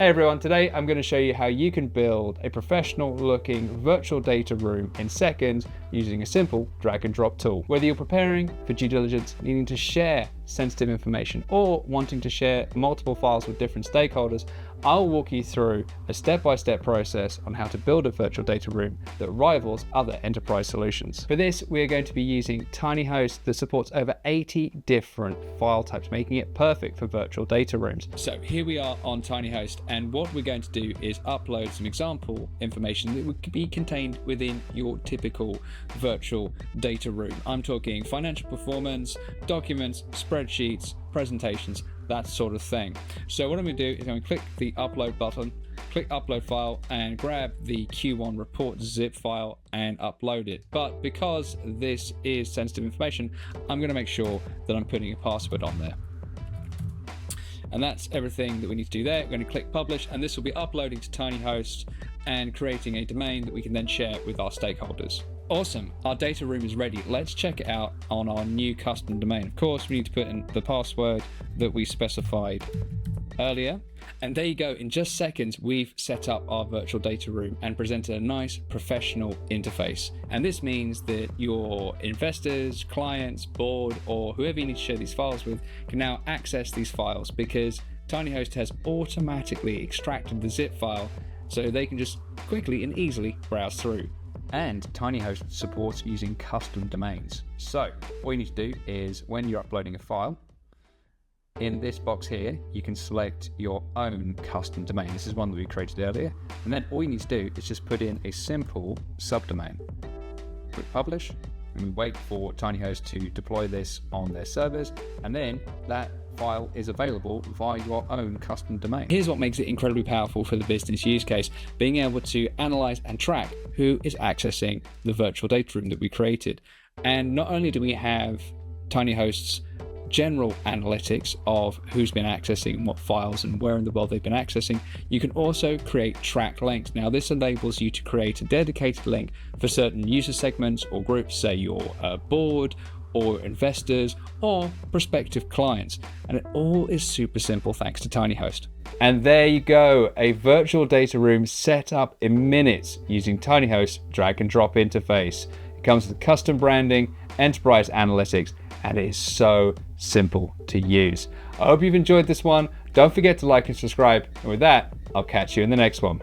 Hey everyone, today I'm going to show you how you can build a professional looking virtual data room in seconds using a simple drag and drop tool. Whether you're preparing for due diligence, needing to share sensitive information, or wanting to share multiple files with different stakeholders, I'll walk you through a step-by-step process on how to build a virtual data room that rivals other enterprise solutions. For this, we are going to be using Tiiny Host that supports over 80 different file types, making it perfect for virtual data rooms. So here we are on Tiiny Host, and what we're going to do is upload some example information that would be contained within your typical virtual data room. I'm talking financial performance, documents, spreadsheets, presentations, that sort of thing. So what I'm going to do is I'm going to click the upload button, click upload file, and grab the Q1 report zip file and upload it. But because this is sensitive information, I'm going to make sure that I'm putting a password on there. And that's everything that we need to do there. We're going to click publish, and this will be uploading to Tiiny Host and creating a domain that we can then share with our stakeholders. Awesome, our data room is ready. Let's check it out on our new custom domain. Of course, we need to put in the password that we specified earlier. And there you go, in just seconds, we've set up our virtual data room and presented a nice professional interface. And this means that your investors, clients, board, or whoever you need to share these files with can now access these files because Tiiny Host has automatically extracted the zip file so they can just quickly and easily browse through. And Tiiny Host supports using custom domains. So all you need to do is when you're uploading a file, in this box here, you can select your own custom domain. This is one that we created earlier. And then all you need to do is just put in a simple subdomain. Click publish, and we wait for Tiiny Host to deploy this on their servers. And then that file is available via your own custom domain. Here's what makes it incredibly powerful for the business use case: being able to analyze and track who is accessing the virtual data room that we created. And not only do we have Tiiny Host's general analytics of who's been accessing what files and where in the world they've been accessing, you can also create track links. Now this enables you to create a dedicated link for certain user segments or groups, say your board or investors or prospective clients. And it all is super simple thanks to Tiiny Host. And there you go, a virtual data room set up in minutes using Tiiny Host's drag and drop interface. It comes with custom branding, enterprise analytics, and it is so simple to use. I hope you've enjoyed this one. Don't forget to like and subscribe. And with that, I'll catch you in the next one.